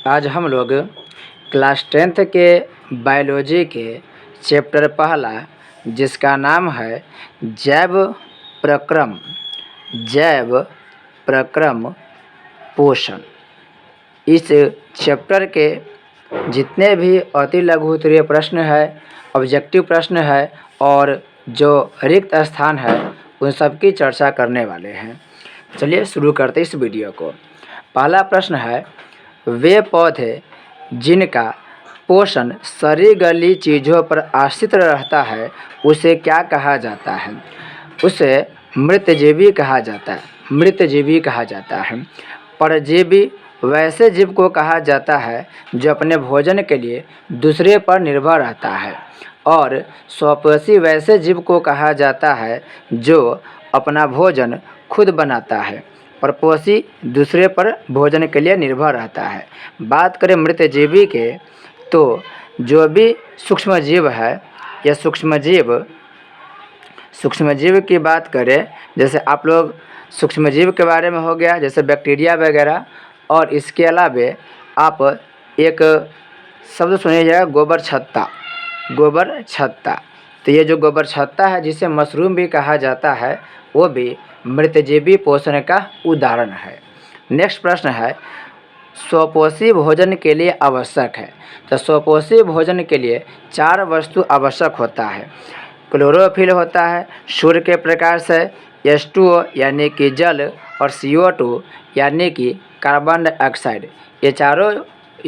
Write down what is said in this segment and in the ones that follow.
आज हम लोग क्लास 10th के बायोलॉजी के चैप्टर पहला जिसका नाम है जैव प्रक्रम पोषण। इस चैप्टर के जितने भी अति लघु उत्तरीय प्रश्न है, ऑब्जेक्टिव प्रश्न है और जो रिक्त स्थान है उन सब की चर्चा करने वाले हैं। चलिए शुरू करते इस वीडियो को। पहला प्रश्न है, वे पौधे जिनका पोषण सरीगली चीज़ों पर आश्रित रहता है उसे क्या कहा जाता है? उसे मृतजीवी कहा जाता है। परजीवी वैसे जीव को कहा जाता है जो अपने भोजन के लिए दूसरे पर निर्भर रहता है और स्वपोषी वैसे जीव को कहा जाता है जो अपना भोजन खुद बनाता है। परपोषी दूसरे पर भोजन के लिए निर्भर रहता है। बात करें मृतजीवी के, तो जो भी सूक्ष्मजीव है या सूक्ष्मजीव की बात करें, जैसे आप लोग सूक्ष्मजीव के बारे में हो गया जैसे बैक्टीरिया वगैरह, और इसके अलावा आप एक शब्द सुनिएगा गोबर छत्ता। तो ये जो गोबर छत्ता है जिसे मशरूम भी कहा जाता है वो भी मृतजीवी पोषण का उदाहरण है। नेक्स्ट प्रश्न है, स्वपोषी भोजन के लिए आवश्यक है। तो स्वपोषी भोजन के लिए 4 वस्तु आवश्यक होता है। क्लोरोफिल होता है, सूर्य के प्रकाश है, H2O यानी कि जल, और CO2 यानी कि कार्बन डाइऑक्साइड। ये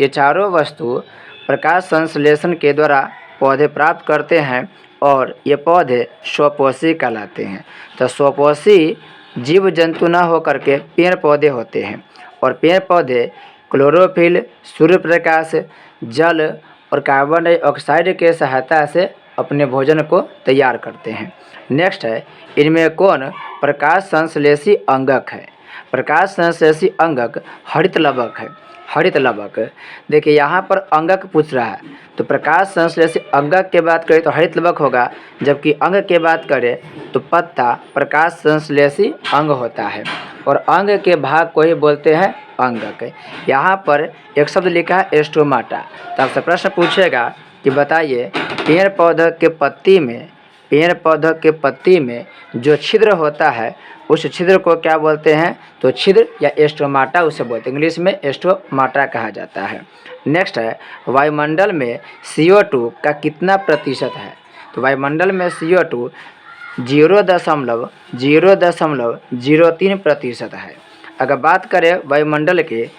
चारों वस्तु प्रकाश संश्लेषण के द्वारा पौधे प्राप्त करते हैं और ये पौधे स्वपोषी कहलाते हैं। तो स्वपोषी जीव जंतु न होकर के पेड़ पौधे होते हैं और पेड़ पौधे क्लोरोफिल, सूर्य प्रकाश, जल और कार्बन डाइऑक्साइड के सहायता से अपने भोजन को तैयार करते हैं। नेक्स्ट है, इनमें कौन प्रकाश संश्लेषी अंगक है? प्रकाश संश्लेषी अंगक हरित लवक। देखिए यहाँ पर अंगक पूछ रहा है, तो प्रकाश संश्लेषी अंगक के बात करें तो हरित लवक होगा, जबकि अंग के बात करें तो पत्ता प्रकाश संश्लेषी अंग होता है और अंग के भाग को ही बोलते हैं अंगक। यहाँ पर एक शब्द लिखा है स्टोमाटा। तो आपसे प्रश्न पूछेगा कि बताइए पेड़ पौधों के पत्ती में जो छिद्र होता है उस छिद्र को क्या बोलते हैं? तो छिद्र या स्टोमाटा उसे बोलते हैं, इंग्लिश में स्टोमाटा कहा जाता है। नेक्स्ट है, वायुमंडल में CO2 का कितना प्रतिशत है? तो वायुमंडल में CO2 0.03% है। अगर बात करें वायुमंडल के,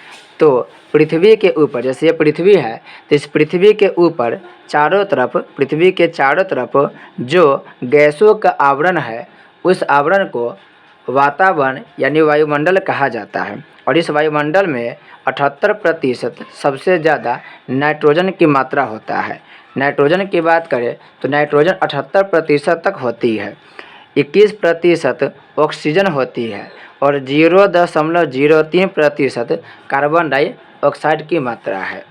तो पृथ्वी के ऊपर, जैसे ये पृथ्वी है तो इस पृथ्वी के ऊपर पृथ्वी के चारों तरफ जो गैसों का आवरण है उस आवरण को वातावरण यानी वायुमंडल कहा जाता है। और इस वायुमंडल में 78% सबसे ज़्यादा नाइट्रोजन की मात्रा होता है। नाइट्रोजन की बात करें तो नाइट्रोजन 78% तक होती है, 21% ऑक्सीजन होती है और 0.03% कार्बन डाइऑक्साइड की मात्रा है।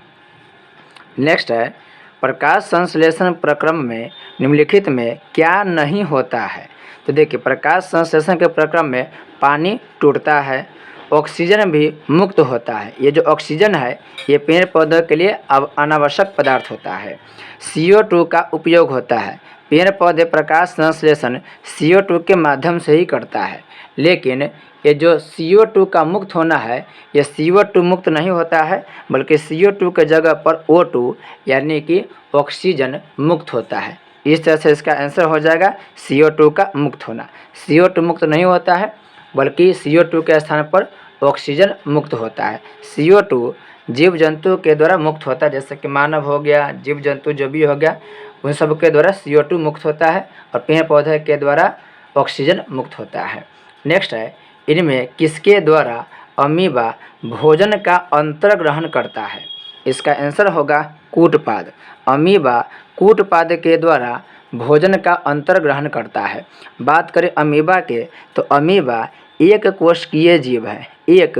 नेक्स्ट है, प्रकाश संश्लेषण प्रक्रम में निम्नलिखित में क्या नहीं होता है? तो देखिए प्रकाश संश्लेषण के प्रक्रम में पानी टूटता है, ऑक्सीजन भी मुक्त होता है। ये जो ऑक्सीजन है ये पेड़ पौधों के लिए अनावश्यक पदार्थ होता है। CO2 का उपयोग होता है। पेड़ पौधे प्रकाश संश्लेषण CO2 के माध्यम से ही करता है, लेकिन ये जो CO2 का मुक्त होना है ये CO2 मुक्त नहीं होता है, बल्कि CO2 के जगह पर O2 यानी कि ऑक्सीजन मुक्त होता है। इस तरह से इसका आंसर हो जाएगा CO2 का मुक्त होना। CO2 मुक्त नहीं होता है, बल्कि CO2 के स्थान पर ऑक्सीजन मुक्त होता है। CO2 जीव जंतु के द्वारा मुक्त होता है, जैसे कि मानव हो गया, जीव जंतु जो भी हो गया, उन सब के द्वारा CO2 मुक्त होता है और पेड़ पौधे के द्वारा ऑक्सीजन मुक्त होता है। नेक्स्ट है, इनमें किसके द्वारा अमीबा भोजन का अंतर्ग्रहण करता है? इसका आंसर होगा कूटपाद। अमीबा कूटपाद के द्वारा भोजन का अंतर्ग्रहण करता है। बात करें अमीबा के, तो अमीबा एक कोशिकीय जीव है। एक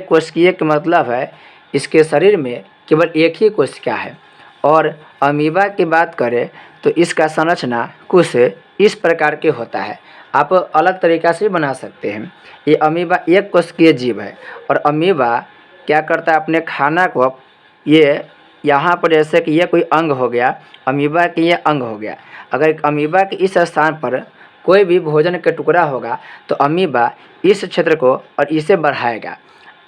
कोशिकीय का मतलब है इसके शरीर में केवल एक ही कोशिका है। और अमीबा की बात करें तो इसका संरचना कुछ इस प्रकार के होता है। आप अलग तरीक़ा से बना सकते हैं। ये अमीबा एक कोशिकीय जीव है और अमीबा क्या करता है, अपने खाना को ये यहाँ पर जैसे कि ये कोई अंग हो गया, अमीबा की ये अंग हो गया। अगर अमीबा के इस स्थान पर कोई भी भोजन का टुकड़ा होगा तो अमीबा इस क्षेत्र को और इसे बढ़ाएगा,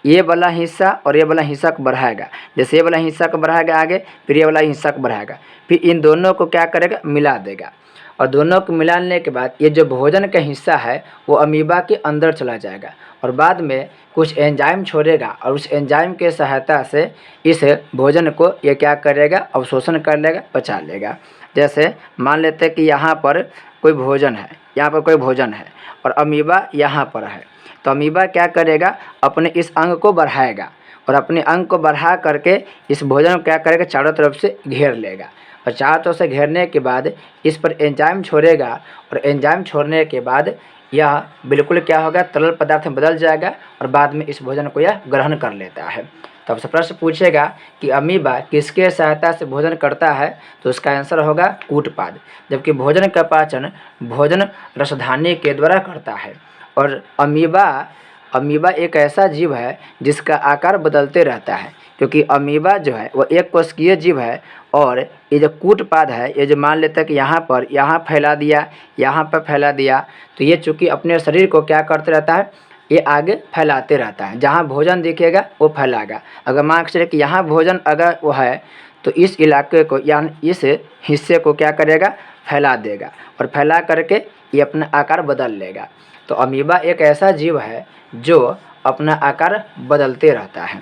ये वाला हिस्सा और ये वाला हिस्सा को बढ़ाएगा। जैसे ये वाला हिस्सा को बढ़ाएगा आगे, फिर ये वाला हिस्सा को बढ़ाएगा, फिर इन दोनों को क्या करेगा, मिला देगा। और दोनों को मिलाने के बाद ये जो भोजन का हिस्सा है वो अमीबा के अंदर चला जाएगा और बाद में कुछ एंजाइम छोड़ेगा और उस एंजाइम के सहायता से इस भोजन को ये क्या करेगा, अवशोषण कर लेगा, पचा लेगा। जैसे मान लेते हैं कि यहाँ पर कोई भोजन है, यहाँ पर कोई भोजन है और अमीबा यहाँ पर है, तो अमीबा क्या करेगा, अपने इस अंग को बढ़ाएगा और अपने अंग को बढ़ा करके इस भोजन को क्या करेगा, चारों तरफ से घेर लेगा और चारों तरफ से घेरने के बाद इस पर एंजाइम छोड़ेगा और एंजाइम छोड़ने के बाद यह बिल्कुल क्या होगा, तरल पदार्थ में बदल जाएगा और बाद में इस भोजन को यह ग्रहण कर लेता है। तो आपसे प्रश्न पूछेगा कि अमीबा किसके सहायता से भोजन करता है, तो उसका आंसर होगा कूटपाद। जबकि भोजन का पाचन भोजन रसधानी के द्वारा करता है। और अमीबा एक ऐसा जीव है जिसका आकार बदलते रहता है, क्योंकि अमीबा जो है वो एक कोशिकीय जीव है। और ये जो कूटपाद है, ये जो मान लेते हैं कि यहाँ फैला दिया, यहाँ पर फैला दिया, तो ये चूँकि अपने शरीर को क्या करते रहता है, ये आगे फैलाते रहता है। जहाँ भोजन दिखेगा वो फैलाएगा। अगर मान के चलिए कि यहाँ भोजन अगर वो है तो इस इलाके को यानी इस हिस्से को क्या करेगा, फैला देगा और फैला करके ये अपना आकार बदल लेगा। तो अमीबा एक ऐसा जीव है जो अपना आकार बदलते रहता है।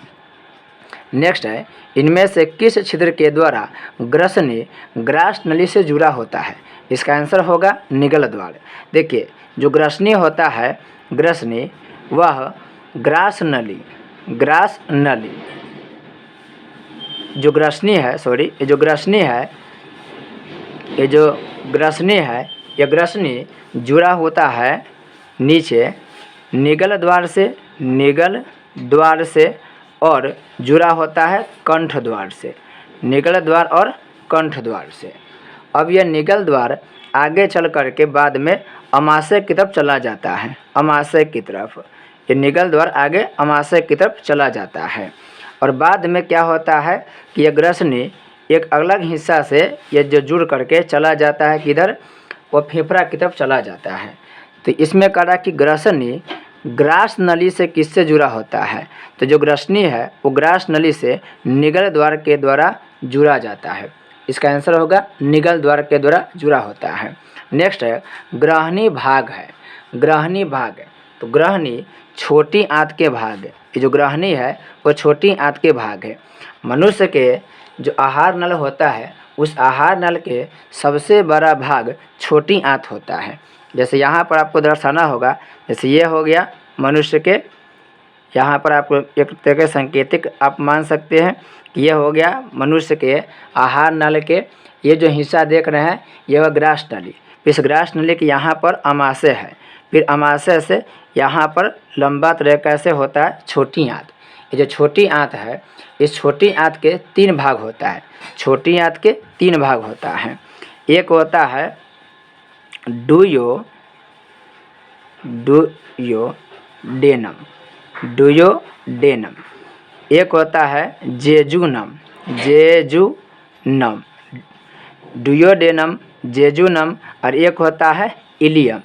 नेक्स्ट है, इनमें से किस छिद्र के द्वारा ग्रसनी ग्रास नली से जुड़ा होता है? इसका आंसर होगा निगल द्वार। देखिए, जो ग्रसनी होता है, ग्रसनी वह ग्रास नली जो ग्रसनी है, ये जो ग्रसनी जुड़ा होता है नीचे निगल द्वार से और जुड़ा होता है कंठ द्वार से, निगल द्वार और कंठ द्वार से। अब यह निगल द्वार आगे चल कर के बाद में अमाशय की तरफ चला जाता है, अमाशय की तरफ। ये निगल द्वार आगे अमाशय की तरफ चला जाता है और बाद में क्या होता है कि यह ग्रसनी एक अलग हिस्सा से ये जो जुड़ करके चला जाता है, किधर, वो फेफड़ा की तरफ चला जाता है। तो इसमें कहा कि ग्रसनी ग्रास नली से किससे जुड़ा होता है? तो जो ग्रसनी है वो ग्रास नली से निगल द्वार के द्वारा जुड़ा जाता है। इसका आंसर होगा निगल द्वार के द्वारा जुड़ा होता है। नेक्स्ट है, ग्रहणी भाग है। तो ग्रहणी छोटी आंत के भाग है। ये जो ग्रहणी है वो छोटी आंत के भाग है। मनुष्य के जो आहार नल होता है, उस आहार नल के सबसे बड़ा भाग छोटी आंत होता है। जैसे यहाँ पर आपको दर्शाना होगा, जैसे ये हो गया मनुष्य के, यहाँ पर आप एक तरह के संकेतिक आप मान सकते हैं कि ये हो गया मनुष्य के आहार नल के, ये जो हिस्सा देख रहे हैं यह वह ग्रास नली। इस ग्रास नली के यहाँ पर अमाशय है, फिर अमाशय से यहाँ पर लंबा तरह कैसे होता है छोटी आंत। ये जो छोटी आंत है, इस छोटी आंत के 3 भाग होता है। छोटी आंत के 3 भाग होता है। एक होता है डुयोडेनम, एक होता है डुयोडेनम, जेजुनम और एक होता है इलियम।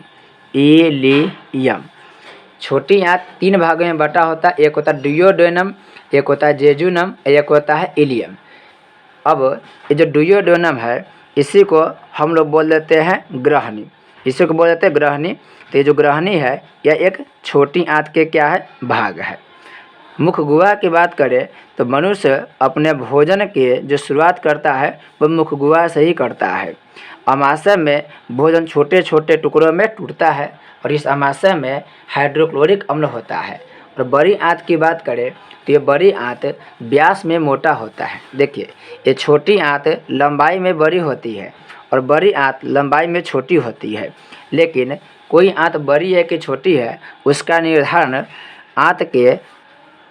छोटी आंत 3 भागों में बटा होता है। एक होता है डुयोडेनम, एक होता है जेजुनम, एक होता है इलियम। अब ये जो डुयोडेनम है इसी को हम लोग बोल देते हैं ग्रहणी, तो ये जो ग्रहणी है यह एक छोटी आंत के क्या है, भाग है। मुख गुहा की बात करें तो मनुष्य अपने भोजन के जो शुरुआत करता है वह मुख गुहा से ही करता है। अमाशय में भोजन छोटे छोटे टुकड़ों में टूटता है और इस अमाशय में हाइड्रोक्लोरिक अम्ल होता है। और बड़ी आंत की बात करें तो ये बड़ी आंत व्यास में मोटा होता है। देखिए, ये छोटी आंत लंबाई में बड़ी होती है और बड़ी आंत लंबाई में छोटी होती है। लेकिन कोई आंत बड़ी है कि छोटी है उसका निर्धारण आंत के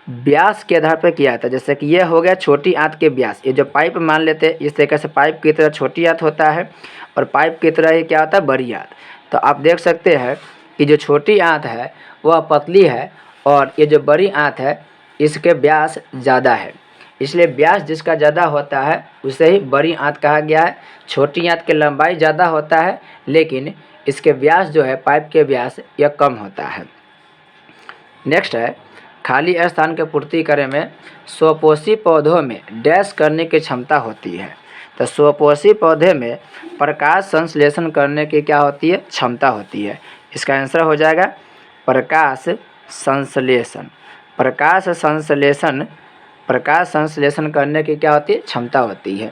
व्यास के आधार पर किया जाता है। जैसे कि यह हो गया छोटी आंत के व्यास, ये जो पाइप मान लेते हैं इस तरीके से पाइप की तरह छोटी आंत होता है और पाइप की तरह ही क्या होता है बड़ी आंत। तो आप देख सकते हैं कि जो छोटी आंत है वह पतली है और ये जो बड़ी आंत है इसके व्यास ज़्यादा है, इसलिए व्यास जिसका ज़्यादा होता है उसे ही बड़ी आंत कहा गया है। छोटी आंत की लंबाई ज़्यादा होता है लेकिन इसके व्यास जो है पाइप के व्यास यह कम होता है। नेक्स्ट है खाली स्थान के पूर्ति करने में स्वपोषी पौधों में डैश करने की क्षमता होती है। तो स्वपोषी पौधे में प्रकाश संश्लेषण करने की क्या होती है क्षमता होती है। इसका आंसर हो जाएगा प्रकाश संश्लेषण। प्रकाश संश्लेषण करने की क्या होती है क्षमता होती है।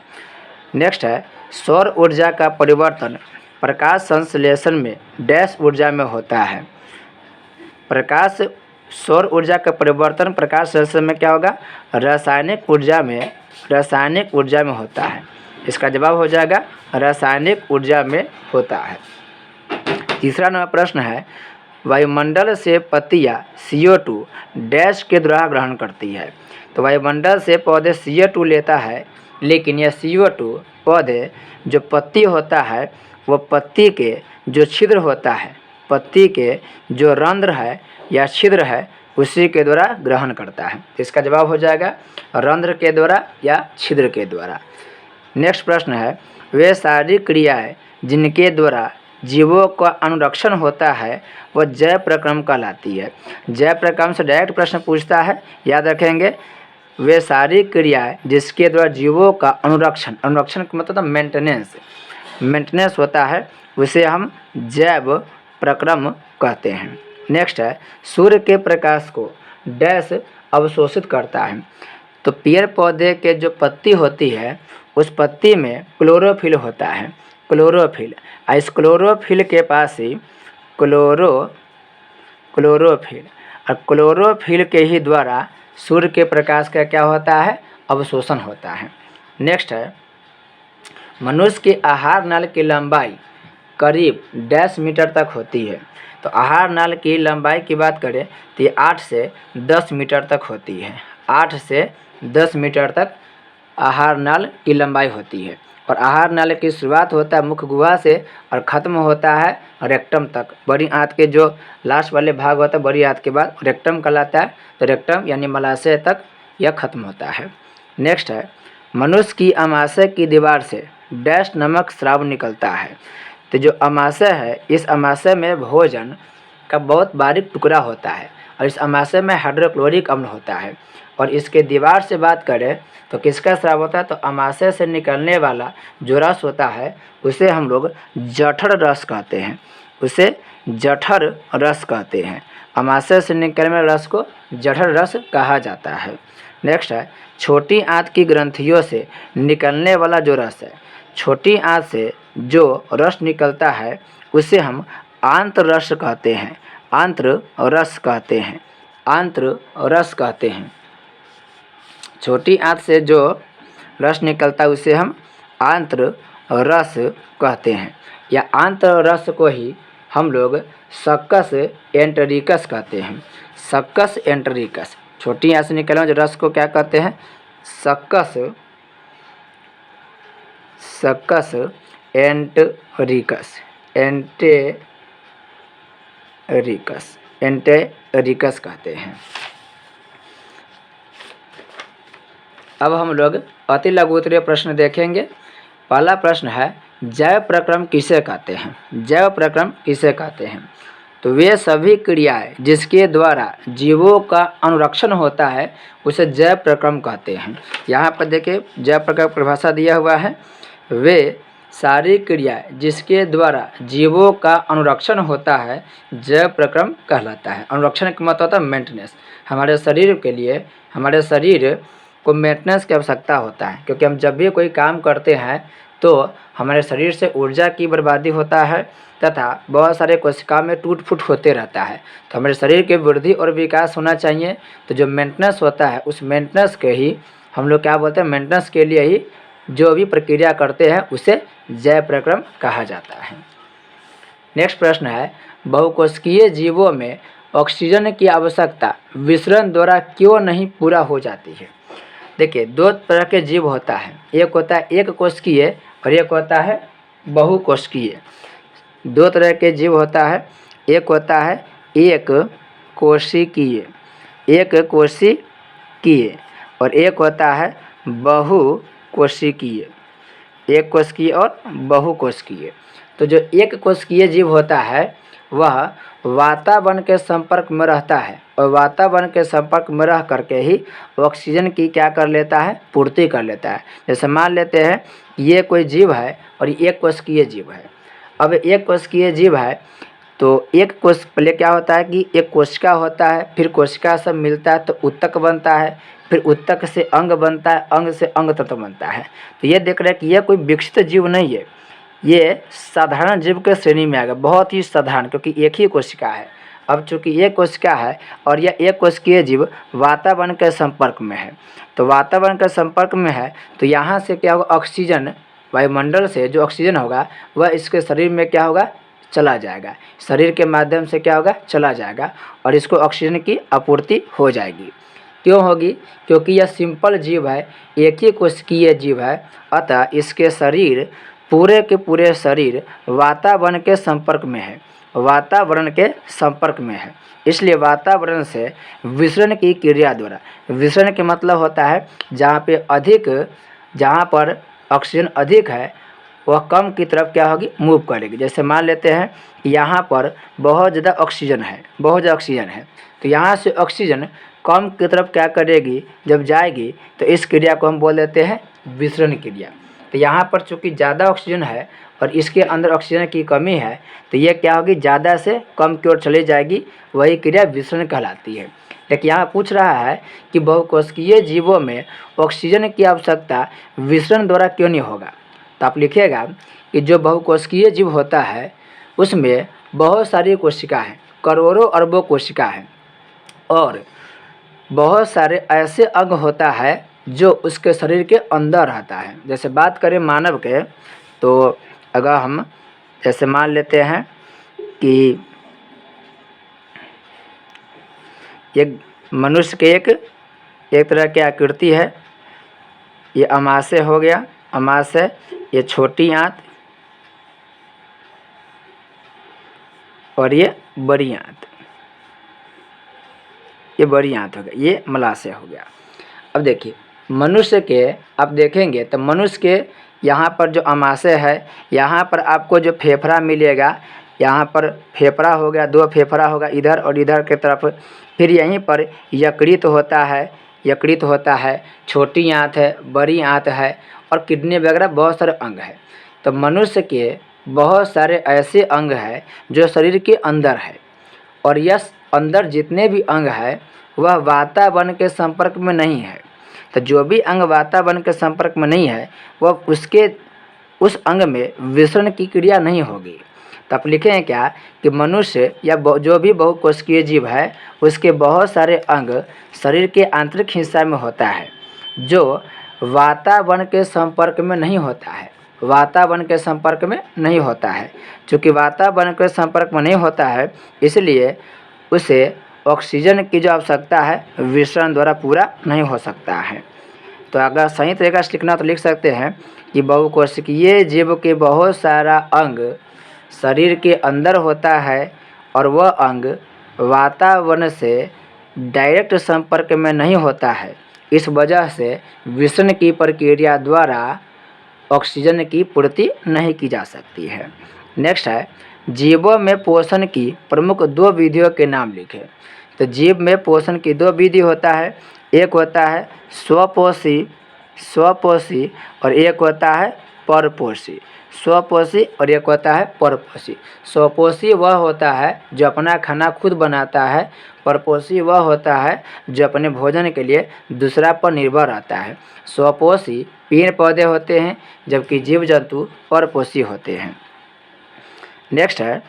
नेक्स्ट है सौर ऊर्जा का परिवर्तन प्रकाश संश्लेषण में डैश ऊर्जा में होता है। सौर ऊर्जा का परिवर्तन प्रकाश संश्लेषण में क्या होगा रासायनिक ऊर्जा में होता है। इसका जवाब हो जाएगा रासायनिक ऊर्जा में होता है। तीसरा नंबर प्रश्न है वायुमंडल से पत्तियां CO2 डैश के द्वारा ग्रहण करती है। तो वायुमंडल से पौधे CO2 लेता है लेकिन यह CO2 पौधे जो पत्ती होता है वो पत्ती के जो छिद्र होता है, पत्ती के जो रंध्र है या छिद्र है उसी के द्वारा ग्रहण करता है। इसका जवाब हो जाएगा रंध्र के द्वारा या छिद्र के द्वारा। नेक्स्ट प्रश्न है वे शारीरिक क्रियाएं जिनके द्वारा जीवों का अनुरक्षण होता है वह जैव प्रक्रम कहलाती है। जैव प्रक्रम से डायरेक्ट प्रश्न पूछता है, याद रखेंगे। वे शारीरिक क्रियाएं जिसके द्वारा जीवों का अनुरक्षण का मतलब मेंटेनेंस होता है उसे हम जैव प्रक्रम कहते हैं। नेक्स्ट है सूर्य के प्रकाश को डैश अवशोषित करता है। तो पेड़ पौधे के जो पत्ती होती है उस पत्ती में क्लोरोफिल होता है, क्लोरोफिल। इस क्लोरोफिल के पास ही क्लोरोफिल के ही द्वारा सूर्य के प्रकाश का क्या होता है अवशोषण होता है। नेक्स्ट है मनुष्य के आहार नाल की लंबाई करीब डैश मीटर तक होती है। तो आहार नाल की लंबाई की बात करें तो ये 8 से 10 मीटर तक होती है। 8 से 10 मीटर तक आहार नाल की लंबाई होती है और आहार नाल की शुरुआत होता है मुख्य गुहा से और ख़त्म होता है रेक्टम तक। बड़ी आंत के जो लास्ट वाले भाग होता है बड़ी आंत के बाद रेक्टम कहलाता है। तो रेक्टम यानी मलाशय तक यह खत्म होता है। नेक्स्ट है मनुष्य की अमाशय की दीवार से डैश नमक स्राव निकलता है। तो जो अमाशय है इस अमाशय में भोजन का बहुत बारीक टुकड़ा होता है और इस अमाशय में हाइड्रोक्लोरिक अम्ल होता है। और इसके दीवार से बात करें तो किसका स्राव होता है तो अमाशय से निकलने वाला जो रस होता है उसे हम लोग जठर रस कहते हैं। अमाशय से निकलने वाले रस को जठर रस कहा जाता है। नेक्स्ट है छोटी आंत की ग्रंथियों से निकलने वाला जो रस है, छोटी आंत से जो रस निकलता है उसे हम आंत्र रस कहते हैं। छोटी आंत से जो रस निकलता है उसे हम आंत्र रस कहते हैं या आंत्र रस को ही हम लोग सक्कस एंटेरिकस कहते हैं। सक्कस एंटेरिकस छोटी आंत से निकलने वाले रस को क्या कहते हैं सक्कस एंटेरिकस कहते हैं। अब हम लोग अति लघु उत्तरीय प्रश्न देखेंगे। पहला प्रश्न है जैव प्रक्रम किसे कहते हैं। तो वे सभी क्रियाएं जिसके द्वारा जीवों का अनुरक्षण होता है उसे जैव प्रक्रम कहते हैं। यहाँ पर देखिए जैव प्रक्रम परिभाषा दिया हुआ है। वे सारी क्रियाएं जिसके द्वारा जीवों का अनुरक्षण होता है जैव प्रक्रम कहलाता है। अनुरक्षण का मतलब होता है मेंटेनेंस। हमारे शरीर के लिए हमारे शरीर को मेंटेनेंस की आवश्यकता होता है क्योंकि हम जब भी कोई काम करते हैं तो हमारे शरीर से ऊर्जा की बर्बादी होता है तथा बहुत सारे कोशिकाओं में टूट फूट होते रहता है। तो हमारे शरीर की वृद्धि और विकास होना चाहिए। तो जो मेंटेनेंस होता है उस मेंटेनेंस के ही हम लोग क्या बोलते हैं मेंटेनेंस के लिए ही जो भी प्रक्रिया करते हैं उसे जैव प्रक्रम कहा जाता है। नेक्स्ट प्रश्न है बहुकोशिकीय जीवों में ऑक्सीजन की आवश्यकता विसरण द्वारा क्यों नहीं पूरा हो जाती है। देखिए, दो तरह के जीव होता है, एक होता है एक कोशिकीय और एक होता है बहुकोशिकीय। दो तरह के जीव होता है, एक होता है एक कोशिकीय, एक कोशिकीय और एक होता है बहुकोशिकीय, एक कोशिकीय और बहुकोशिकीय। तो जो एक कोशिकीय जीव होता है वह वातावरण के संपर्क में रहता है और वातावरण के संपर्क में रह करके ही ऑक्सीजन की क्या कर लेता है, पूर्ति कर लेता है। जैसे मान लेते हैं ये कोई जीव है और ये एक कोशिकीय जीव है। अब एक कोशिकीय जीव है तो एक कोश पहले क्या होता है कि एक कोशिका होता है, फिर कोशिका सब मिलता है तो ऊतक बनता है, फिर ऊतक से अंग बनता है, अंग से अंग तत्व बनता है। तो ये देख रहे हैं कि यह कोई विकसित जीव नहीं है, ये साधारण जीव के श्रेणी में आएगा, बहुत ही साधारण, क्योंकि एक ही कोशिका है। अब चूंकि ये कोशिका है और यह एक कोशिकीय जीव वातावरण के संपर्क में है, तो वातावरण के संपर्क में है तो यहाँ से क्या होगा, ऑक्सीजन वायुमंडल से जो ऑक्सीजन होगा वह इसके शरीर में क्या होगा, चला जाएगा, शरीर के माध्यम से क्या होगा, चला जाएगा और इसको ऑक्सीजन की आपूर्ति हो जाएगी। क्यों होगी, क्योंकि यह सिंपल जीव है, एक ही कोशिकीय जीव है, अतः इसके शरीर पूरे के पूरे शरीर वातावरण के संपर्क में है, वातावरण के संपर्क में है। इसलिए वातावरण से विसरण की क्रिया द्वारा, विसरण के मतलब होता है जहाँ पे अधिक, जहाँ पर ऑक्सीजन अधिक है वह कम की तरफ क्या होगी, मूव करेगी। जैसे मान लेते हैं यहाँ पर बहुत ज़्यादा ऑक्सीजन है, बहुत ज़्यादा ऑक्सीजन है, तो यहाँ से ऑक्सीजन कम की तरफ क्या करेगी, जब जाएगी तो इस क्रिया को हम बोल देते हैं विसरण क्रिया। तो यहाँ पर चूँकि ज़्यादा ऑक्सीजन है और इसके अंदर ऑक्सीजन की कमी है तो ये क्या होगी, ज़्यादा से कम की ओर चली जाएगी, वही क्रिया विसरण कहलाती है। लेकिन यहाँ पूछ रहा है कि बहुकोशिकीय जीवों में ऑक्सीजन की आवश्यकता विसरण द्वारा क्यों नहीं होगा। तो आप लिखिएगा कि जो बहुकोशिकीय जीव होता है उसमें बहुत सारी कोशिका हैं, करोड़ों अरबों कोशिका हैं और बहुत सारे ऐसे अंग होता है जो उसके शरीर के अंदर रहता है। जैसे बात करें मानव के, तो अगर हम जैसे मान लेते हैं कि एक मनुष्य के एक तरह की आकृति है, ये अमाशय हो गया, अमाशय, ये छोटी आंत और ये बड़ी आंत, ये बड़ी आंत हो गया, ये मलाशय हो गया। अब देखिए मनुष्य के आप देखेंगे तो मनुष्य के यहाँ पर जो अमाशय है, यहाँ पर आपको जो फेफड़ा मिलेगा, यहाँ पर फेफड़ा हो गया, दो फेफड़ा होगा इधर और इधर के तरफ, फिर यहीं पर यकृत होता है, यकृत होता है, छोटी आंत है, बड़ी आंत है और किडनी वगैरह बहुत सारे अंग हैं। तो मनुष्य के बहुत सारे ऐसे अंग हैं जो शरीर के अंदर है और यह अंदर जितने भी अंग हैं वह वातावरण के संपर्क में नहीं है। तो जो भी अंग वातावरण के संपर्क में नहीं है वह उस अंग में विसरण की क्रिया नहीं होगी। तो आप लिखें क्या कि मनुष्य या जो भी बहुकोशिकीय जीव है उसके बहुत सारे अंग शरीर के आंतरिक हिस्सा में होता है जो वातावरण के संपर्क में नहीं होता है, वातावरण के संपर्क में नहीं होता है। चूँकि वातावरण के संपर्क में नहीं होता है इसलिए उसे ऑक्सीजन की जो आवश्यकता है विसरण द्वारा पूरा नहीं हो सकता है। तो अगर सही तरीका से लिखना तो लिख सकते हैं कि बहुकोशिकीय जीव के बहुत सारा अंग शरीर के अंदर होता है और वह अंग वातावरण से डायरेक्ट संपर्क में नहीं होता है, इस वजह से विसरण की प्रक्रिया द्वारा ऑक्सीजन की पूर्ति नहीं की जा सकती है। नेक्स्ट है जीवों में पोषण की प्रमुख दो विधियों के नाम लिखें। तो जीव में पोषण की दो विधि होता है, एक होता है स्वपोषी और एक होता है परपोषी। स्वपोषी और एक होता है परपोषी। स्वपोषी वह होता है जो अपना खाना खुद बनाता है, परपोषी वह होता है जो अपने भोजन के लिए दूसरा पर निर्भर रहता है। स्वपोषी पेड़ पौधे होते हैं जबकि जीव जंतु परपोषी होते हैं। नेक्स्ट है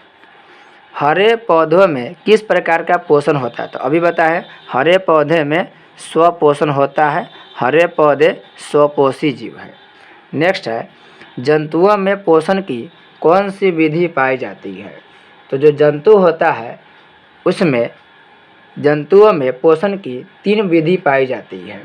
हरे पौधों में किस प्रकार का पोषण होता है। तो अभी बताएं हरे पौधे में स्वपोषण होता है, हरे पौधे स्वपोषी जीव है। नेक्स्ट है जंतुओं में पोषण की कौन सी विधि पाई जाती है। तो जो जंतु होता है उसमें जंतुओं में पोषण की 3 विधि पाई जाती है।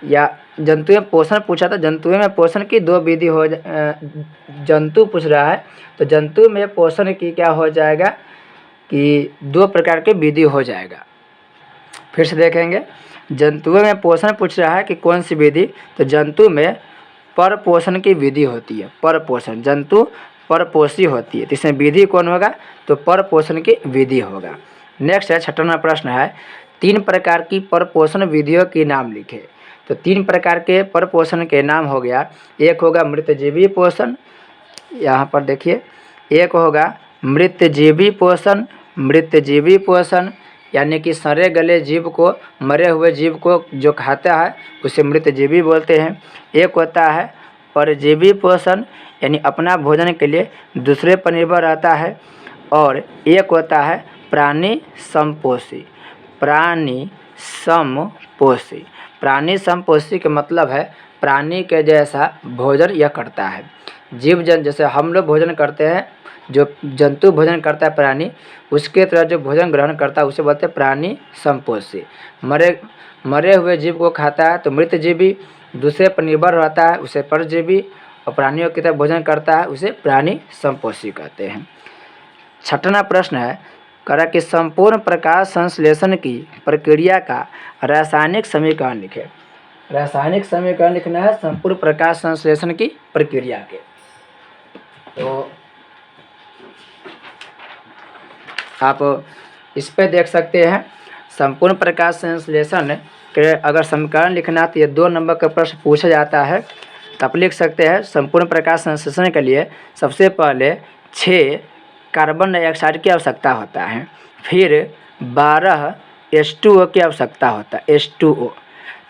या जंतुओं में पोषण पूछा था, जंतुओं में पोषण की 2 विधि हो जंतु पूछ रहा है, तो जंतु में पोषण की क्या हो जाएगा कि 2 प्रकार के विधि हो जाएगा। फिर से देखेंगे, जंतुओं में पोषण पूछ रहा है कि कौन सी विधि, तो जंतु में परपोषण की विधि होती है। परपोषण, जंतु परपोषी होती है, तो इसमें विधि कौन होगा, तो परपोषण की विधि होगा। नेक्स्ट है 6वां प्रश्न है, 3 प्रकार की परपोषण विधियों के नाम लिखे। तो 3 प्रकार के परपोषण के नाम हो गया, एक होगा मृतजीवी पोषण, यहाँ पर देखिए, एक होगा मृतजीवी पोषण। मृतजीवी पोषण यानी कि सड़े गले जीव को, मरे हुए जीव को जो खाता है उसे मृतजीवी बोलते हैं। एक होता है परजीवी पोषण, यानी अपना भोजन के लिए दूसरे पर निर्भर रहता है। और एक होता है प्राणी समपोषी। प्राणी समपोषी, प्राणी समपोषी का मतलब है प्राणी के जैसा भोजन यह करता है। जीव जन जैसे हम लोग भोजन करते हैं, जो जंतु भोजन करता है प्राणी, उसके तरह जो भोजन ग्रहण करता है उसे बोलते हैं प्राणी समपोषी। मरे हुए जीव को खाता है तो मृतजीवी, दूसरे पर निर्भर रहता है उसे परजीवी, और प्राणियों की तरह भोजन करता है उसे प्राणी समपोषी कहते हैं। 6वां प्रश्न है, करा कि संपूर्ण प्रकाश संश्लेषण की प्रक्रिया का रासायनिक समीकरण लिखे। रासायनिक समीकरण लिखना है संपूर्ण प्रकाश संश्लेषण की प्रक्रिया के। तो आप इस पे देख सकते हैं, संपूर्ण प्रकाश संश्लेषण के अगर समीकरण लिखना तो ये 2 नंबर का प्रश्न पूछा जाता है। तो आप लिख सकते हैं संपूर्ण प्रकाश संश्लेषण के लिए सबसे पहले 6 कार्बन डाइऑक्साइड की आवश्यकता होता है, फिर 12 H2O की आवश्यकता होता है, H2O।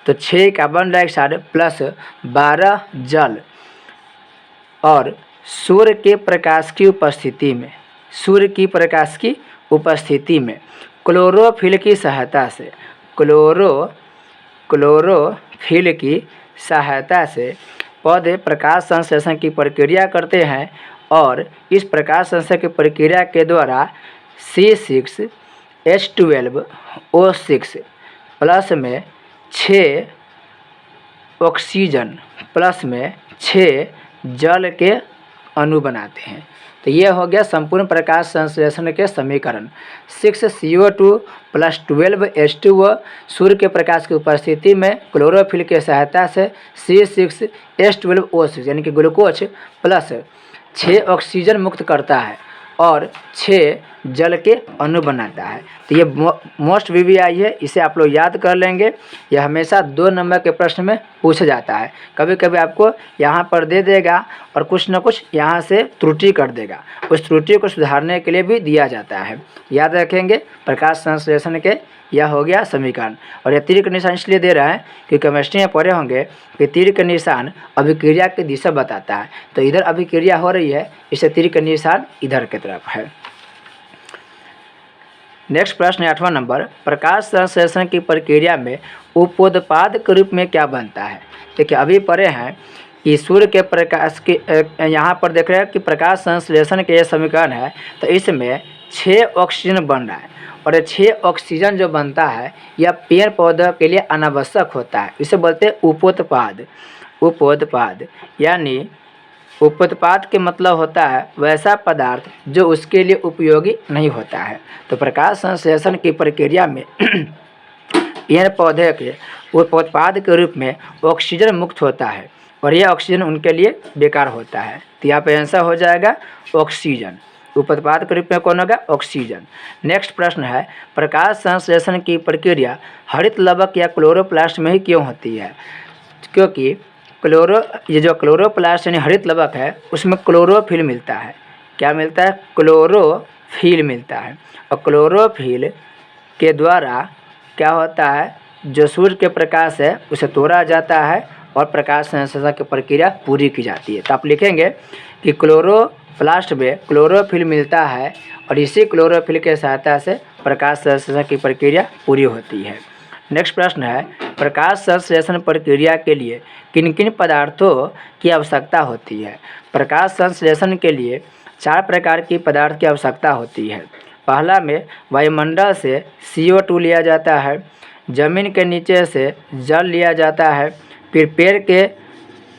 तो 6 कार्बन डाइऑक्साइड प्लस 12 जल, और सूर्य के प्रकाश की उपस्थिति में, सूर्य की प्रकाश की उपस्थिति में क्लोरोफिल की सहायता से, क्लोरोफिल की सहायता से पौधे प्रकाश संश्लेषण की प्रक्रिया करते हैं। और इस प्रकाश संश्लेषण की प्रक्रिया के द्वारा C6H12O6 प्लस में 6 ऑक्सीजन प्लस में 6 जल के अणु बनाते हैं। तो ये हो गया संपूर्ण प्रकाश संश्लेषण के समीकरण। 6CO2 प्लस 12H2O सूर्य के प्रकाश की उपस्थिति में क्लोरोफिल के सहायता से C6H12O6 यानी कि ग्लूकोज प्लस 6 ऑक्सीजन मुक्त करता है और 6 जल के अणु बनाता है। तो ये मोस्ट VVI है, इसे आप लोग याद कर लेंगे। यह हमेशा 2 नंबर के प्रश्न में पूछा जाता है। कभी कभी आपको यहाँ पर दे देगा और कुछ न कुछ यहाँ से त्रुटि कर देगा, उस त्रुटि को सुधारने के लिए भी दिया जाता है। याद रखेंगे, प्रकाश संश्लेषण के यह हो गया समीकरण। और यह तीर का निशान इसलिए दे रहा है कि केमिस्ट्री में पढ़े होंगे कि तीर का निशान अभिक्रिया की दिशा बताता है। तो इधर अभिक्रिया हो रही है, इससे तीर का निशान इधर की तरफ है। नेक्स्ट प्रश्न है 8वां नंबर, प्रकाश संश्लेषण की प्रक्रिया में उपोत्पाद के रूप में क्या बनता है। देखिए अभी पढ़े हैं कि सूर्य के प्रकाश के, यहाँ पर देख रहे हैं कि प्रकाश संश्लेषण के ये समीकरण है। तो इसमें 6 ऑक्सीजन बन रहा है, और 6 ऑक्सीजन जो बनता है यह पेड़ पौधों के लिए अनावश्यक होता है, इसे बोलते हैं उपोत्पाद। उपोत्पाद यानी उपोत्पाद के मतलब होता है वैसा पदार्थ जो उसके लिए उपयोगी नहीं होता है। तो प्रकाश संश्लेषण की प्रक्रिया में पेड़ पौधे के उपोत्पाद के रूप में ऑक्सीजन मुक्त होता है, और यह ऑक्सीजन उनके लिए बेकार होता है। तो यहाँ पे आंसर हो जाएगा ऑक्सीजन। उपोत्पाद के रूप में कौन होगा, ऑक्सीजन। नेक्स्ट प्रश्न है, प्रकाश संश्लेषण की प्रक्रिया हरित लवक या क्लोरोप्लास्ट में ही क्यों होती है। क्योंकि ये जो क्लोरोप्लास्ट यानी हरित लवक है उसमें क्लोरोफिल मिलता है। क्या मिलता है, क्लोरोफिल मिलता है। और क्लोरोफिल के द्वारा क्या होता है, जो सूर्य के प्रकाश है उसे तोड़ा जाता है और प्रकाश संश्लेषण की प्रक्रिया पूरी की जाती है। तो आप लिखेंगे कि क्लोरोप्लास्ट में क्लोरोफिल मिलता है और इसी क्लोरोफिल के सहायता से प्रकाश संश्लेषण की प्रक्रिया पूरी होती है। नेक्स्ट प्रश्न है, प्रकाश संश्लेषण प्रक्रिया के लिए किन किन पदार्थों की आवश्यकता होती है। प्रकाश संश्लेषण के लिए 4 प्रकार की पदार्थ की आवश्यकता होती है। पहला में वायुमंडल से CO2 लिया जाता है, ज़मीन के नीचे से जल लिया जाता है, फिर पेड़ के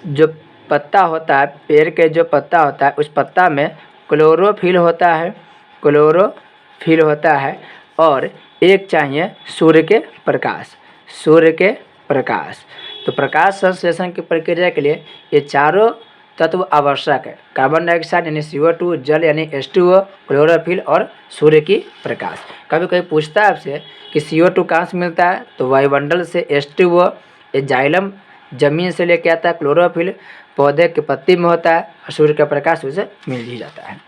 जो पत्ता होता है, पेड़ के जो पत्ता होता है उस पत्ता में क्लोरोफिल होता है, क्लोरोफिल होता है, और एक चाहिए सूर्य के प्रकाश, सूर्य के प्रकाश। तो प्रकाश संश्लेषण की प्रक्रिया के लिए ये चारों तत्व आवश्यक है, कार्बन डाइऑक्साइड यानी CO2, जल यानी H2O, क्लोरोफिल और सूर्य की प्रकाश। कभी कभी पूछता है आपसे कि CO2 कहाँ से मिलता है, तो वायुमंडल से H2O, ये जाइलम जमीन से लेके आता है, क्लोरोफिल पौधे के पत्ती में होता है, और सूर्य का प्रकाश उसे मिल ही जाता है।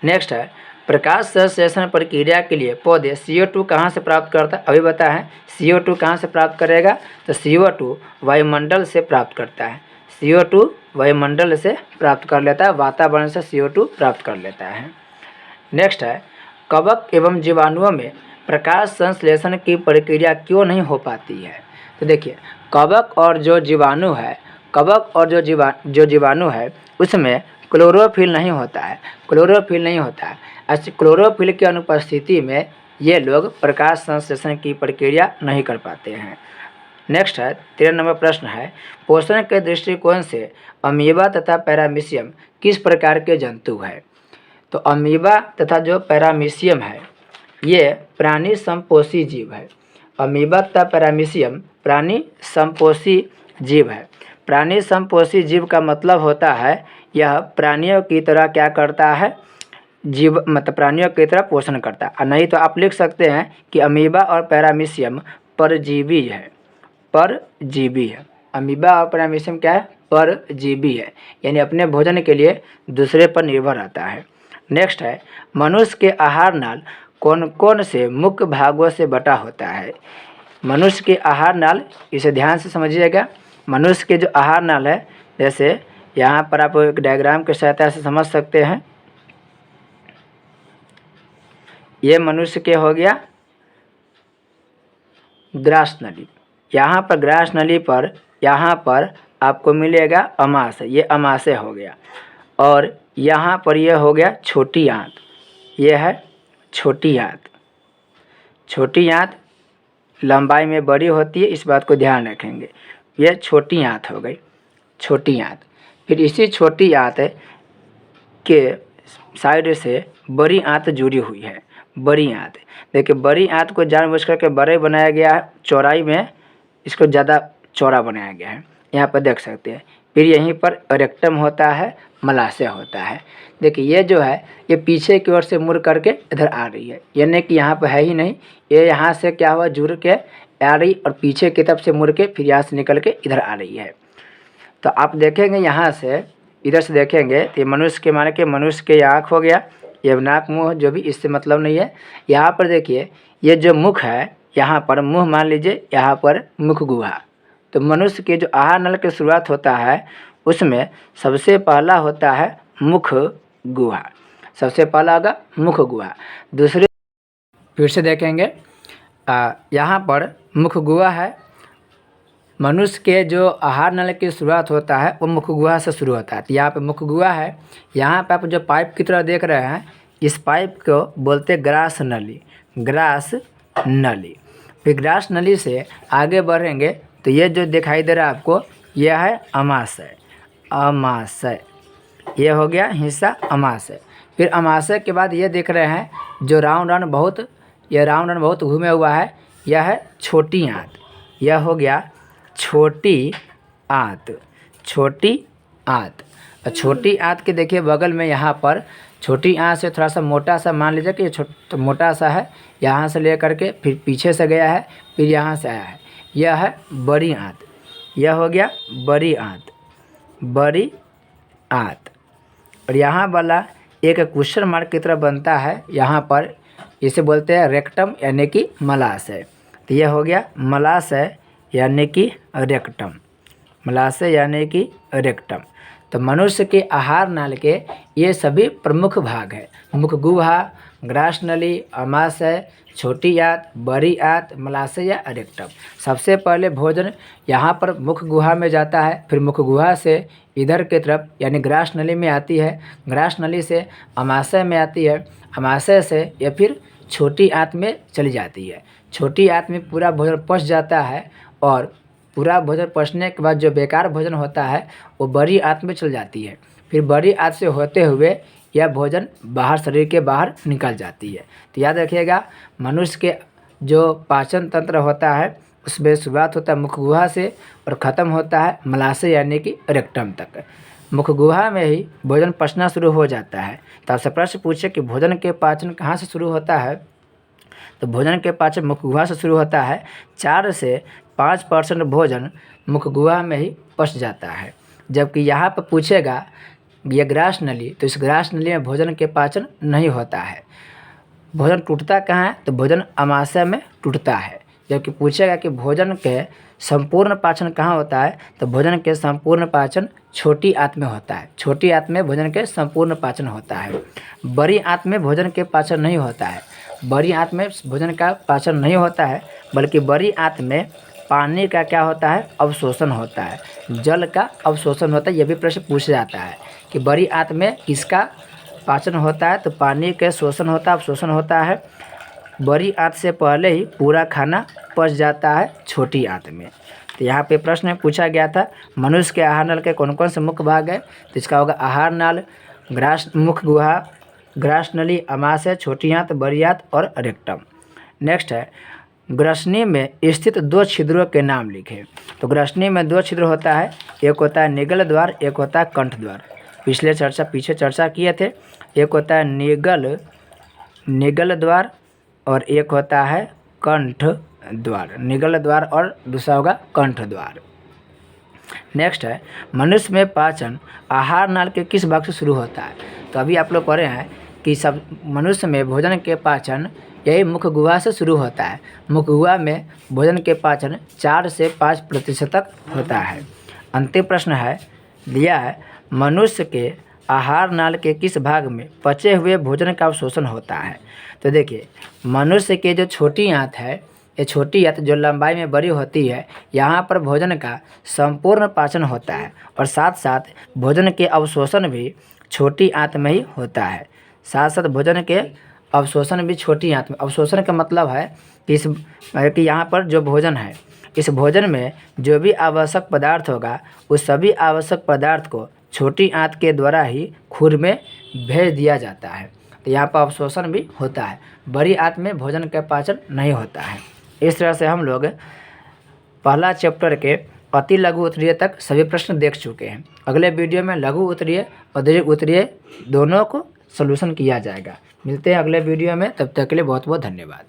नेक्स्ट है प्रकाश संश्लेषण प्रक्रिया के लिए पौधे CO2 कहाँ से प्राप्त करता है, अभी बताएं। CO2 कहाँ से प्राप्त करेगा, तो CO2 वायुमंडल से प्राप्त करता है, CO2 वायुमंडल से प्राप्त कर लेता है, वातावरण से CO2 प्राप्त कर लेता है। नेक्स्ट है कवक एवं जीवाणुओं में प्रकाश संश्लेषण की प्रक्रिया क्यों नहीं हो पाती है। तो देखिए कवक और जो जीवाणु है, कवक और जो जीवाणु है उसमें क्लोरोफिल नहीं होता है, क्लोरोफिल नहीं होता है। ऐसे क्लोरोफिल की अनुपस्थिति में ये लोग प्रकाश संश्लेषण की प्रक्रिया नहीं कर पाते हैं। नेक्स्ट है 13 नंबर प्रश्न है पोषण के दृष्टिकोण से अमीबा तथा पैरामीशियम किस प्रकार के जंतु है। तो अमीबा तथा जो पैरामीशियम है ये प्राणी संपोषी जीव है। अमीबा तथा पैरामीशियम प्राणी संपोषी जीव है। प्राणी संपोषी जीव का मतलब होता है यह प्राणियों की तरह क्या करता है, जीव मतलब प्राणियों की तरह पोषण करता है। नहीं तो आप लिख सकते हैं कि अमीबा और पैरामीशियम परजीवी है, परजीवी है। अमीबा और पैरामीशियम क्या है, परजीवी है, यानी अपने भोजन के लिए दूसरे पर निर्भर रहता है। नेक्स्ट है मनुष्य के आहार नाल कौन कौन से मुख्य भागों से बटा होता है। मनुष्य के आहार नाल, इसे ध्यान से समझिएगा। मनुष्य के जो आहार नाल है, जैसे यहाँ पर आप एक डायग्राम की सहायता से समझ सकते हैं। ये मनुष्य के हो गया ग्रास नली, यहाँ पर ग्रास नली पर यहाँ पर आपको मिलेगा अमाशय, ये अमाशय हो गया। और यहाँ पर यह हो गया छोटी आंत, ये है छोटी आंत। छोटी आंत लंबाई में बड़ी होती है, इस बात को ध्यान रखेंगे। यह छोटी आंत हो गई, छोटी आंत। फिर इसी छोटी आंत के साइड से बड़ी आंत जुड़ी हुई है, बड़ी आंत। देखिए बड़ी आंत को जानबूझ करके बड़े बनाया गया है, चौड़ाई में इसको ज़्यादा चौड़ा बनाया गया है, यहाँ पर देख सकते हैं। फिर यहीं पर रेक्टम होता है, मलाशय होता है। देखिए ये जो है ये पीछे की ओर से मुड़ करके इधर आ रही है, यानी कि यहाँ पर है ही नहीं, ये यहाँ से क्या हुआ जुड़ के आ रही और पीछे की तरफ से मुड़ के फिर यहाँ से निकल के इधर आ रही है। तो आप देखेंगे यहाँ से इधर से देखेंगे तो ये मनुष्य के माने के मनुष्य के आँख हो गया, ये नाक मुँह जो भी, इससे मतलब नहीं है। यहाँ पर देखिए ये जो मुख है, यहाँ पर मुँह मान लीजिए, यहाँ पर मुख गुहा। तो मनुष्य के जो आहार नल की शुरुआत होता है उसमें सबसे पहला होता है मुख गुहा, सबसे पहला होगा मुख गुहा। दूसरे फिर से देखेंगे यहाँ पर मुख गुहा है। मनुष्य के जो आहार नल की शुरुआत होता है वो मुख गुहा से शुरू होता है। तो यहाँ पे मुख गुहा है, यहाँ पे आप जो पाइप की तरह देख रहे हैं इस पाइप को बोलते ग्रास नली, ग्रास नली। फिर ग्रास नली से आगे बढ़ेंगे तो ये जो दिखाई दे रहा है आपको यह है अमाशय, अमाशय, ये हो गया हिस्सा अमाशय। फिर अमाशय के बाद ये देख रहे हैं जो राउंड राउंड बहुत, यह राउंड राउंड बहुत घूमे हुआ है, यह है छोटी आंत, यह हो गया छोटी आंत, छोटी आंत। और छोटी आंत के देखिए बगल में यहाँ पर छोटी आंत से थोड़ा सा मोटा सा मान लीजिए कि तो मोटा सा है, यहाँ से ले करके फिर पीछे से गया है, फिर यहाँ से आया है, यह है बड़ी आंत, यह हो गया बड़ी आंत, बड़ी आंत। और यहाँ वाला एक क्वेश्चन मार्क की तरह बनता है, यहाँ पर इसे बोलते हैं रेक्टम यानी कि मलाशय। तो यह हो गया मलाशय यानी कि रेक्टम, मलाशय यानी कि रेक्टम। तो मनुष्य के आहार नाल के ये सभी प्रमुख भाग है, मुख गुहा, ग्रास नली, अमाशय, छोटी आंत, बड़ी आंत, मलाशय या रेक्टम। सबसे पहले भोजन यहाँ पर मुख गुहा में जाता है, फिर मुख गुहा से इधर की तरफ यानी ग्रास नली में आती है, ग्रास नली से अमाशय में आती है, अमाशय से या फिर छोटी आंत में चली जाती है। छोटी आंत में पूरा भोजन पच जाता है और पूरा भोजन पचने के बाद जो बेकार भोजन होता है वो बड़ी आंत में चल जाती है। फिर बड़ी आंत से होते हुए यह भोजन बाहर शरीर के बाहर निकल जाती है। तो याद रखिएगा, मनुष्य के जो पाचन तंत्र होता है उसमें शुरुआत होता है मुखगुहा से और ख़त्म होता है मलाशय यानी कि रेक्टम तक। मुखगुहा में ही भोजन पचना शुरू हो जाता है। तो आपसे प्रश्न पूछे कि भोजन के पाचन कहाँ से शुरू होता है, तो भोजन के पाचन मुखगुहा से शुरू होता है। 4 से 5% भोजन मुखगुहा में ही पच जाता है। जबकि यहाँ पर पूछेगा ये ग्रास नली, तो इस ग्रास नली में भोजन के पाचन नहीं होता है। भोजन टूटता कहाँ है, तो भोजन अमाशय में टूटता है। जबकि पूछेगा कि भोजन के संपूर्ण पाचन कहाँ होता है, तो भोजन के संपूर्ण पाचन छोटी आंत में होता है। छोटी आंत में भोजन के संपूर्ण पाचन होता है। बड़ी आंत में भोजन के पाचन नहीं होता है। बड़ी आंत में भोजन का पाचन नहीं होता है, बल्कि बड़ी आंत में पानी का क्या होता है, अवशोषण होता है, जल का अवशोषण होता है। यह भी प्रश्न पूछा जाता है कि बड़ी आंत में किसका पाचन होता है, तो पानी के शोषण होता है, अवशोषण होता है। बड़ी आंत से पहले ही पूरा खाना पच जाता है छोटी आंत में। तो यहाँ पे प्रश्न पूछा गया था मनुष्य के आहार नाल के कौन कौन से मुख्य भाग है, तो इसका होगा आहार नाल, ग्रास मुख गुहा, ग्रास नली, अमाशय, छोटी आंत, बड़ी आंत और रेक्टम। नेक्स्ट है ग्रसनी में स्थित 2 छिद्रों के नाम लिखें। तो ग्रसनी में 2 छिद्र होता है, एक होता है निगल द्वार, एक होता है कंठ द्वार। पीछे चर्चा किए थे। एक होता है निगल द्वार और एक होता है कंठ द्वार। निगल द्वार और दूसरा होगा कंठ द्वार। नेक्स्ट है मनुष्य में पाचन आहार नाल के किस भाग से शुरू होता है। तो अभी आप लोग पढ़े हैं कि सब मनुष्य में भोजन के पाचन यही मुख गुहा से शुरू होता है। मुख गुहा में भोजन के पाचन 4 से 5% तक होता है। अंतिम प्रश्न है दिया है मनुष्य के आहार नाल के किस भाग में पचे हुए भोजन का अवशोषण होता है। तो देखिए मनुष्य के जो छोटी आंत है, ये छोटी आंत जो लंबाई में बड़ी होती है, यहाँ पर भोजन का संपूर्ण पाचन होता है और साथ साथ भोजन के अवशोषण भी छोटी आंत में ही होता है। साथ साथ भोजन के अवशोषण भी छोटी आंत में। अवशोषण का मतलब है कि यहाँ पर जो भोजन है, इस भोजन में जो भी आवश्यक पदार्थ होगा उस सभी आवश्यक पदार्थ को छोटी आंत के द्वारा ही खुर में भेज दिया जाता है। तो यहाँ पर अवशोषण भी होता है। बड़ी आंत में भोजन का पाचन नहीं होता है। इस तरह से हम लोग पहला चैप्टर के अति लघु उत्तरीय तक सभी प्रश्न देख चुके हैं। अगले वीडियो में लघु उत्तरीय और दीर्घ उत्तरीय दोनों को सॉल्यूशन किया जाएगा। मिलते हैं अगले वीडियो में, तब तक के लिए बहुत बहुत धन्यवाद।